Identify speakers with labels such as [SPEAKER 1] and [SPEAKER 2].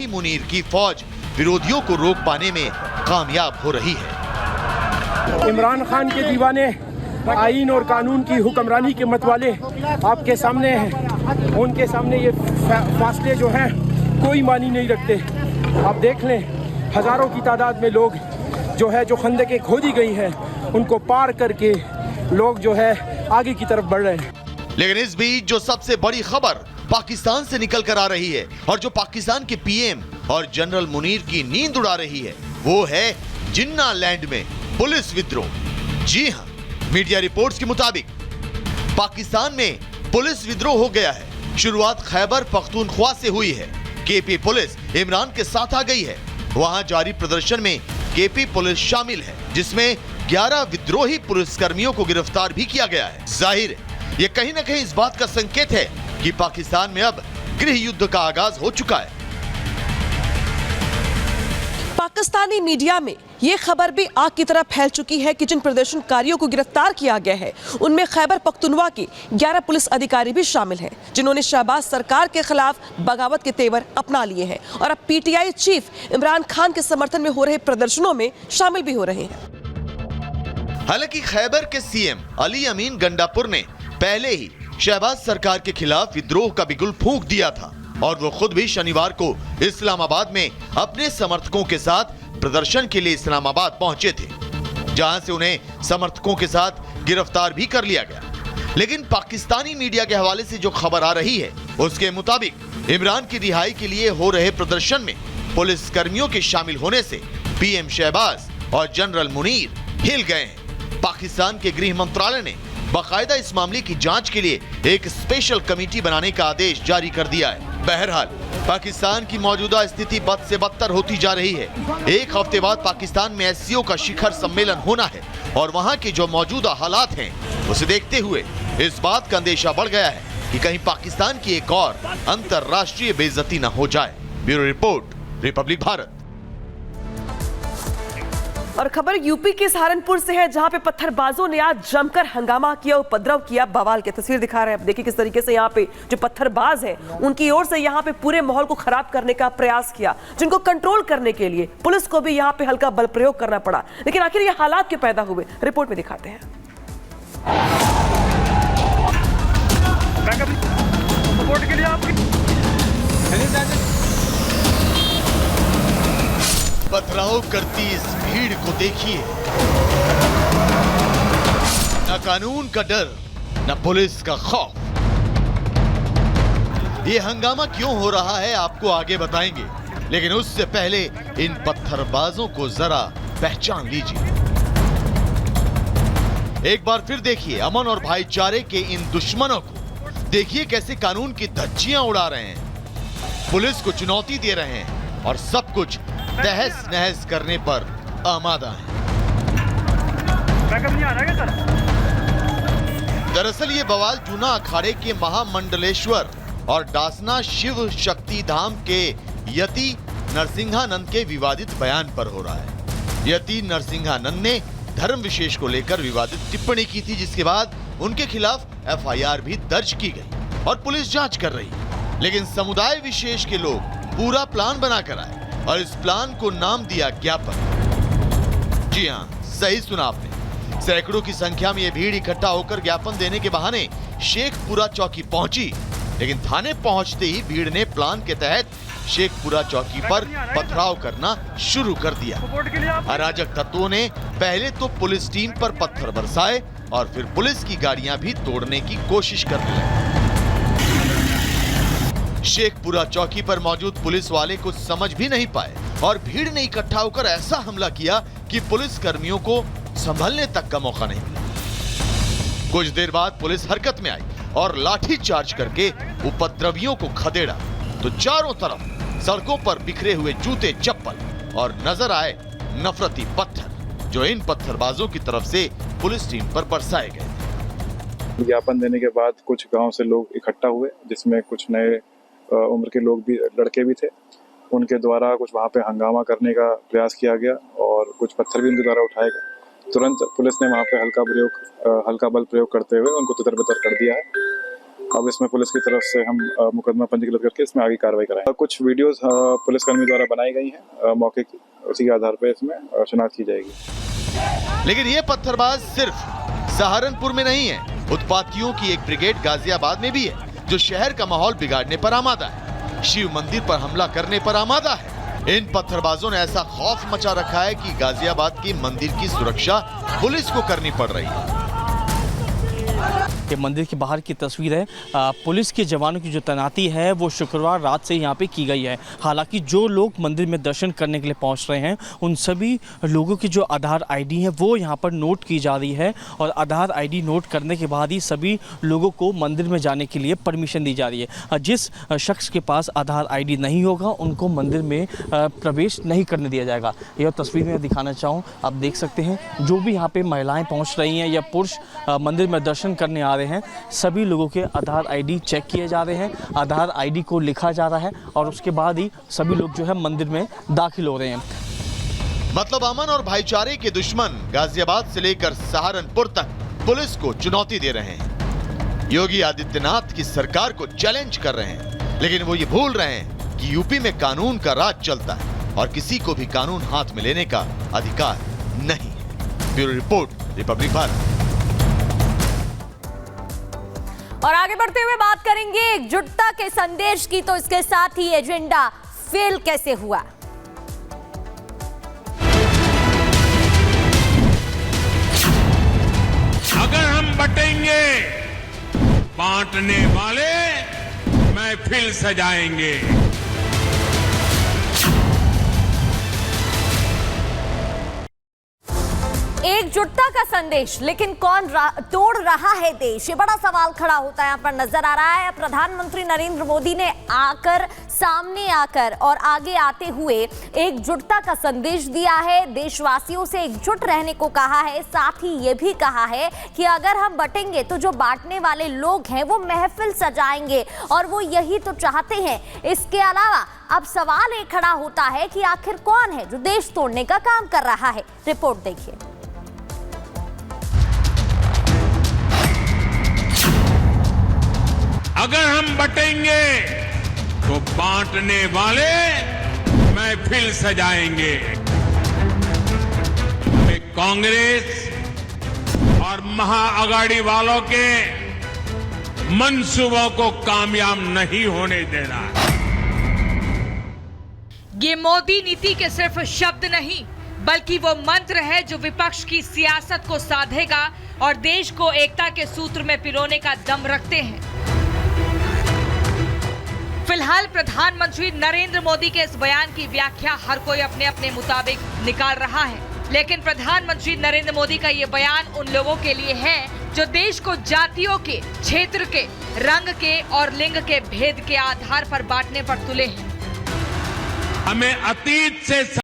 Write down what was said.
[SPEAKER 1] मुनीर की फौज विरोधियों को रोक पाने में कामयाब हो रही है।
[SPEAKER 2] इमरान खान के दीवाने आईन और कानून की हुक्मरानी के मतवाले आपके सामने हैं। उनके सामने ये फासले जो हैं कोई मानी नहीं रखते। आप देख लें, हजारों की तादाद में लोग जो खंदकें खोदी गई हैं उनको पार करके लोग आगे की तरफ बढ़ रहे हैं।
[SPEAKER 1] लेकिन इस बीच जो सबसे बड़ी खबर पाकिस्तान से निकल कर आ रही है और जो पाकिस्तान के पीएम और जनरल मुनीर की नींद उड़ा रही है, वो है जिन्ना लैंड में पुलिस विद्रोह। जी हां, मीडिया रिपोर्ट्स के मुताबिक पाकिस्तान में पुलिस विद्रोह हो गया है। शुरुआत खैबर पख्तूनख्वा से हुई है। केपी पुलिस इमरान के साथ आ गई है। वहां जारी प्रदर्शन में केपी पुलिस शामिल है, जिसमें 11 विद्रोही पुलिसकर्मियों को गिरफ्तार भी किया गया है। जाहिर है ये कहीं न कहीं इस बात का संकेत है कि पाकिस्तान में अब गृह युद्ध का आगाज हो चुका है।
[SPEAKER 3] पाकिस्तानी मीडिया में ये खबर भी आग की तरह फैल चुकी है कि जिन प्रदर्शनकारियों को गिरफ्तार किया गया है उनमें खैबर पख्तूनख्वा के 11 पुलिस अधिकारी भी शामिल हैं, जिन्होंने शहबाज सरकार के खिलाफ बगावत के तेवर अपना लिए हैं और अब पीटीआई चीफ इमरान खान के समर्थन में हो रहे प्रदर्शनों में शामिल भी हो रहे हैं।
[SPEAKER 1] हालांकि खैबर के सीएम अली अमीन गंडापुर ने पहले ही शहबाज सरकार के खिलाफ विद्रोह का बिगुल फूंक दिया था और वो खुद भी शनिवार को इस्लामाबाद में अपने समर्थकों के साथ प्रदर्शन के लिए इस्लामाबाद पहुंचे थे, जहां से उन्हें समर्थकों के साथ गिरफ्तार भी कर लिया गया। लेकिन पाकिस्तानी मीडिया के हवाले से जो खबर आ रही है उसके मुताबिक इमरान की रिहाई के लिए हो रहे प्रदर्शन में पुलिस कर्मियों के शामिल होने से पीएम शहबाज और जनरल मुनीर हिल गए हैं। पाकिस्तान के गृह मंत्रालय ने बाकायदा इस मामले की जांच के लिए एक स्पेशल कमेटी बनाने का आदेश जारी कर दिया है। बहरहाल पाकिस्तान की मौजूदा स्थिति बद से बदतर होती जा रही है। एक हफ्ते बाद पाकिस्तान में एससीओ का शिखर सम्मेलन होना है और वहां के जो मौजूदा हालात हैं उसे देखते हुए इस बात का अंदेशा बढ़ गया है कि कहीं पाकिस्तान की एक और अंतरराष्ट्रीय बेइज्जती न हो जाए। Bureau report, Republic Bharat.
[SPEAKER 3] और खबर यूपी के सहारनपुर से है, जहां पे पत्थरबाजों ने आज जमकर हंगामा किया, उपद्रव किया, बवाल की तस्वीर दिखा रहे हैं। देखिए किस तरीके से यहाँ पे जो पत्थरबाज है उनकी ओर से यहाँ पे पूरे माहौल को खराब करने का प्रयास किया, जिनको कंट्रोल करने के लिए पुलिस को भी यहाँ पे हल्का बल प्रयोग करना पड़ा। लेकिन आखिर ये हालात क्यों पैदा हुए, रिपोर्ट में दिखाते हैं।
[SPEAKER 1] पथराव करती इस भीड़ को देखिए। न कानून का डर, न पुलिस का खौफ। ये हंगामा क्यों हो रहा है आपको आगे बताएंगे, लेकिन उससे पहले इन पत्थरबाजों को जरा पहचान लीजिए। एक बार फिर देखिए अमन और भाईचारे के इन दुश्मनों को। देखिए कैसे कानून की धज्जियां उड़ा रहे हैं, पुलिस को चुनौती दे रहे हैं और सब कुछ तहस नहस करने पर आमादा है। दरअसल ये बवाल जूना अखाड़े के महामंडलेश्वर और डासना शिव शक्ति धाम के यति नरसिंहानंद के विवादित बयान पर हो रहा है। यति नरसिंहानंद ने धर्म विशेष को लेकर विवादित टिप्पणी की थी, जिसके बाद उनके खिलाफ एफआईआर भी दर्ज की गई और पुलिस जांच कर रही है। लेकिन समुदाय विशेष के लोग पूरा प्लान बनाकर आए और इस प्लान को नाम दिया ज्ञापन। जी हां, सही सुना आपने। सैकड़ों की संख्या में ये भीड़ इकट्ठा होकर ज्ञापन देने के बहाने शेखपुरा चौकी पहुंची, लेकिन थाने पहुंचते ही भीड़ ने प्लान के तहत शेखपुरा चौकी पर पथराव करना शुरू कर दिया। अराजक तत्वों ने पहले तो पुलिस टीम पर पत्थर बरसाए और फिर पुलिस की गाड़ियां भी तोड़ने की कोशिश करने लगे। शेखपुरा चौकी पर मौजूद पुलिस वाले कुछ समझ भी नहीं पाए और भीड़ ने इकट्ठा होकर ऐसा हमला किया कि पुलिस कर्मियों को संभलने तक का मौका नहीं मिला। कुछ देर बाद पुलिस हरकत में आई और लाठी चार्ज करके उपद्रवियों को खदेड़ा तो चारों तरफ सड़कों पर बिखरे हुए जूते चप्पल और नजर आए नफरती पत्थर, जो इन पत्थरबाजों की तरफ से पुलिस टीम पर बरसाए गए।
[SPEAKER 4] ज्ञापन देने के बाद कुछ गांव से लोग इकट्ठा हुए, जिसमें कुछ नए उम्र के लोग भी, लड़के भी थे। उनके द्वारा कुछ वहां पे हंगामा करने का प्रयास किया गया और कुछ पत्थर भी उनके द्वारा उठाए गए। तुरंत पुलिस ने वहां पे हल्का बल प्रयोग करते हुए उनको तितर-बितर कर दिया है अब इसमें पुलिस की तरफ से हम मुकदमा पंजीकृत करके इसमें आगे कार्रवाई कराएंगे। कुछ वीडियोस पुलिसकर्मी द्वारा बनाई गई हैं मौके की, उसी के आधार पर इसमें शिनाख्त की जाएगी।
[SPEAKER 1] लेकिन ये पत्थरबाज सिर्फ सहारनपुर में नहीं है, उत्पातियों की एक ब्रिगेड गाजियाबाद में भी है जो शहर का माहौल बिगाड़ने पर आमादा है, शिव मंदिर पर हमला करने पर आमादा है। इन पत्थरबाजों ने ऐसा खौफ मचा रखा है कि गाजियाबाद की मंदिर की सुरक्षा पुलिस को करनी पड़ रही है।
[SPEAKER 5] ये मंदिर के बाहर की तस्वीर है। पुलिस के जवानों की जो तैनाती है वो शुक्रवार रात से यहाँ पे की गई है। हालांकि जो लोग मंदिर में दर्शन करने के लिए पहुँच रहे हैं उन सभी लोगों की जो आधार आईडी है वो यहाँ पर नोट की जा रही है और आधार आईडी नोट करने के बाद ही सभी लोगों को मंदिर में जाने के लिए परमिशन दी जा रही है। जिस शख्स के पास आधार आईडी नहीं होगा उनको मंदिर में प्रवेश नहीं करने दिया जाएगा। यह तस्वीर में दिखाना चाहूँ, आप देख सकते हैं जो भी यहाँ पर महिलाएँ पहुँच रही हैं या पुरुष मंदिर में दर्शन करने आ रहे हैं, सभी लोगों के आधार आईडी चेक किए जा रहे हैं, आधार आईडी को लिखा जा रहा है और उसके बाद ही सभी लोग जो है मंदिर में दाखिल हो रहे हैं।
[SPEAKER 1] मतलब अमन और भाईचारे के दुश्मन गाजियाबाद से लेकर सहारनपुर तक पुलिस को चुनौती दे रहे हैं, योगी आदित्यनाथ की सरकार को चैलेंज कर रहे हैं। लेकिन वो ये भूल रहे हैं कि यूपी में कानून का राज चलता है और किसी को भी कानून हाथ में लेने का अधिकार नहीं। Bureau report, Republic Bharat.
[SPEAKER 6] और आगे बढ़ते हुए बात करेंगे एकजुटता के संदेश की, तो इसके साथ ही एजेंडा फेल कैसे हुआ।
[SPEAKER 7] अगर हम बटेंगे, बांटने वाले महफिल सजाएंगे।
[SPEAKER 6] एकजुटता का संदेश, लेकिन कौन तोड़ रहा है देश, ये बड़ा सवाल खड़ा होता है यहाँ पर नजर आ रहा है। प्रधानमंत्री नरेंद्र मोदी ने सामने आकर और आगे आते हुए एकजुटता का संदेश दिया है, देशवासियों से एकजुट रहने को कहा है। साथ ही ये भी कहा है कि अगर हम बटेंगे तो जो बांटने वाले लोग हैं वो महफिल सजाएंगे और वो यही तो चाहते हैं। इसके अलावा अब सवाल ये खड़ा होता है कि आखिर कौन है जो देश तोड़ने का काम कर रहा है। रिपोर्ट देखिए।
[SPEAKER 7] अगर हम बटेंगे तो बांटने वाले महफिल सजाएंगे। कांग्रेस और महाअघाड़ी वालों के मंसूबों को कामयाब नहीं होने देना।
[SPEAKER 8] ये मोदी नीति के सिर्फ शब्द नहीं बल्कि वो मंत्र है जो विपक्ष की सियासत को साधेगा और देश को एकता के सूत्र में पिरोने का दम रखते हैं। फिलहाल प्रधानमंत्री नरेंद्र मोदी के इस बयान की व्याख्या हर कोई अपने अपने मुताबिक निकाल रहा है, लेकिन प्रधानमंत्री नरेंद्र मोदी का ये बयान उन लोगों के लिए है जो देश को जातियों के, क्षेत्र के, रंग के और लिंग के भेद के आधार पर बांटने पर तुले हैं।
[SPEAKER 7] हमें अतीत से